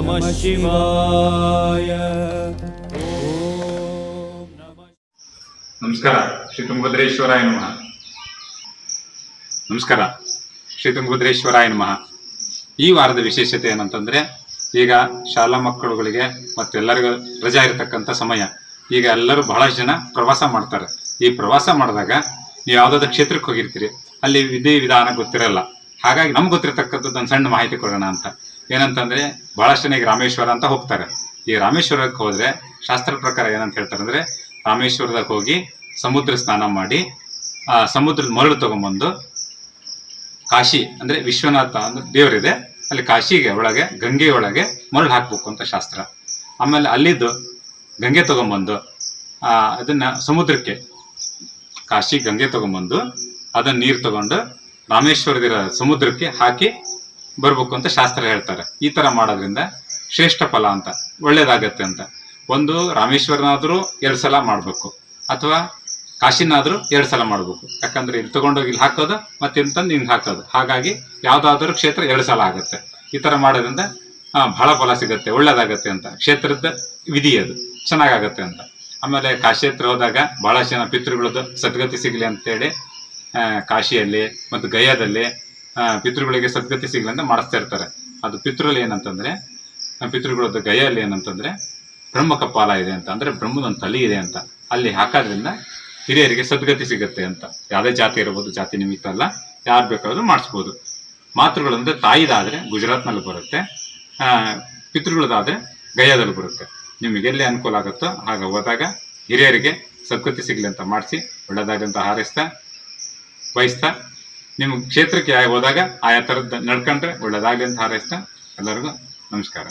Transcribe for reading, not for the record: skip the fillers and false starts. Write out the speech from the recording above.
ನಮಃ ಶಿವಾಯ. ನಮಸ್ಕಾರ. ಶ್ರೀ ತುಂಗಭದ್ರೇಶ್ವರಾಯ ನಮಃ. ನಮಸ್ಕಾರ. ಶ್ರೀ ತುಂಗಭದ್ರೇಶ್ವರಾಯ ನಮಃ. ಈ ವಾರದ ವಿಶೇಷತೆ ಏನಂತಂದ್ರೆ, ಈಗ ಶಾಲಾ ಮಕ್ಕಳುಗಳಿಗೆ ಮತ್ತೆಲ್ಲರಿಗೂ ರಜಾ ಇರತಕ್ಕಂಥ ಸಮಯ. ಈಗ ಎಲ್ಲರೂ ಬಹಳಷ್ಟು ಜನ ಪ್ರವಾಸ ಮಾಡ್ತಾರೆ. ಈ ಪ್ರವಾಸ ಮಾಡಿದಾಗ ನೀವು ಯಾವುದಾದ್ರು ಕ್ಷೇತ್ರಕ್ಕೆ ಹೋಗಿರ್ತೀರಿ, ಅಲ್ಲಿ ವಿಧಿ ವಿಧಾನ ಗೊತ್ತಿರಲ್ಲ. ಹಾಗಾಗಿ ನಮ್ಗೆ ಗೊತ್ತಿರತಕ್ಕಂಥದ್ದು ಒಂದು ಸಣ್ಣ ಮಾಹಿತಿ ಕೊಡೋಣ ಅಂತ. ಏನಂತಂದ್ರೆ, ಬಹಳಷ್ಟು ಜನ ಈಗ ರಾಮೇಶ್ವರ ಅಂತ ಹೋಗ್ತಾರೆ. ಈ ರಾಮೇಶ್ವರಕ್ಕೆ ಹೋದ್ರೆ ಶಾಸ್ತ್ರ ಪ್ರಕಾರ ಏನಂತ ಹೇಳ್ತಾರೆ ಅಂದ್ರೆ, ರಾಮೇಶ್ವರದಾಗ ಹೋಗಿ ಸಮುದ್ರ ಸ್ನಾನ ಮಾಡಿ ಸಮುದ್ರದ ಮರಳು ತಗೊಂಡ್ಬಂದು ಕಾಶಿ ಅಂದ್ರೆ ವಿಶ್ವನಾಥ ಅಂದ್ರೆ ದೇವರಿದೆ, ಅಲ್ಲಿ ಕಾಶಿಗೆ ಒಳಗೆ ಗಂಗೆ ಒಳಗೆ ಮರಳು ಹಾಕ್ಬೇಕು ಅಂತ ಶಾಸ್ತ್ರ. ಆಮೇಲೆ ಅಲ್ಲಿದ್ದು ಗಂಗೆ ತಗೊಂಡ್ಬಂದು ಅದನ್ನ ಸಮುದ್ರಕ್ಕೆ ಕಾಶಿ ಗಂಗೆ ತಗೊಂಡ್ಬಂದು ಅದನ್ನ ನೀರು ತಗೊಂಡು ರಾಮೇಶ್ವರದಿರೋ ಸಮುದ್ರಕ್ಕೆ ಹಾಕಿ ಬರ್ಬೇಕು ಅಂತ ಶಾಸ್ತ್ರ ಹೇಳ್ತಾರೆ. ಈ ತರ ಮಾಡೋದ್ರಿಂದ ಶ್ರೇಷ್ಠ ಫಲ ಅಂತ, ಒಳ್ಳೇದಾಗತ್ತೆ ಅಂತ. ಒಂದು ರಾಮೇಶ್ವರನಾದ್ರೂ 2 ಸಲ ಮಾಡ್ಬೇಕು, ಅಥವಾ ಕಾಶಿನಾದ್ರೂ 2 ಸಲ ಮಾಡ್ಬೇಕು. ಯಾಕಂದ್ರೆ ಇಲ್ಲಿ ತಗೊಂಡೋಗಿ ಇಲ್ಲಿ ಹಾಕೋದು ಮತ್ತೆ ಇಂತಂದು ಹಿಂಗೆ ಹಾಕೋದು, ಹಾಗಾಗಿ ಯಾವ್ದಾದ್ರು ಕ್ಷೇತ್ರ 2 ಸಲ ಆಗುತ್ತೆ. ಈ ತರ ಮಾಡೋದ್ರಿಂದ ಬಹಳ ಫಲ ಸಿಗುತ್ತೆ, ಒಳ್ಳೇದಾಗತ್ತೆ ಅಂತ ಕ್ಷೇತ್ರದ ವಿಧಿ, ಅದು ಚೆನ್ನಾಗಾಗತ್ತೆ ಅಂತ. ಆಮೇಲೆ ಕಾಶಿ ಹತ್ರ ಹೋದಾಗ ಬಹಳ ಜನ ಪಿತೃಗಳದ್ದು ಸದ್ಗತಿ ಸಿಗ್ಲಿ ಅಂತೇಳಿ ಕಾಶಿಯಲ್ಲಿ ಮತ್ತು ಗಯಾದಲ್ಲಿ ಪಿತೃಗಳಿಗೆ ಸದ್ಗತಿ ಸಿಗ್ಲಿ ಅಂತ ಮಾಡಿಸ್ತಾ ಇರ್ತಾರೆ. ಅದು ಪಿತೃಗಳು ಏನಂತಂದ್ರೆ, ಪಿತೃಗಳದ್ದು ಗಯಲ್ಲಿ ಏನಂತಂದ್ರೆ ಬ್ರಹ್ಮ ಕಪಾಲ ಇದೆ ಅಂತ, ಅಂದ್ರೆ ಬ್ರಹ್ಮದೊಂದು ತಲೆ ಇದೆ ಅಂತ. ಅಲ್ಲಿ ಹಾಕೋದ್ರಿಂದ ಹಿರಿಯರಿಗೆ ಸದ್ಗತಿ ಸಿಗುತ್ತೆ ಅಂತ. ಯಾವುದೇ ಜಾತಿ ಇರ್ಬೋದು, ಜಾತಿ ನಿಮಿತ್ತ ಅಲ್ಲ, ಯಾರು ಬೇಕಾದ್ರೂ ಮಾಡಿಸ್ಬೋದು. ಮಾತೃಗಳಂದ್ರೆ ತಾಯಿದಾದ್ರೆ ಗುಜರಾತ್ನಲ್ಲಿ ಬರುತ್ತೆ, ಪಿತೃಗಳದಾದ್ರೆ ಗಯಾದಲ್ಲಿ ಬರುತ್ತೆ. ನಿಮಗೆ ಎಲ್ಲಿ ಅನುಕೂಲ ಆಗುತ್ತೋ ಆಗ ಹೋದಾಗ ಹಿರಿಯರಿಗೆ ಸದ್ಗತಿ ಸಿಗ್ಲಿ ಅಂತ ಮಾಡಿಸಿ ಒಳ್ಳೆದಾಗಂತ ಹಾರೈಸ್ತಾ ಬಯಸ್ತಾ, ನಿಮ್ಮ ಕ್ಷೇತ್ರಕ್ಕೆ ಹೋದಾಗ ಆಯಾ ಥರದ್ದು ನಡ್ಕೊಂಡ್ರೆ ಒಳ್ಳೆದಾಗಲಿ ಅಂತ ಹಾರೈಸ್ತಾ ಎಲ್ಲರಿಗೂ ನಮಸ್ಕಾರ.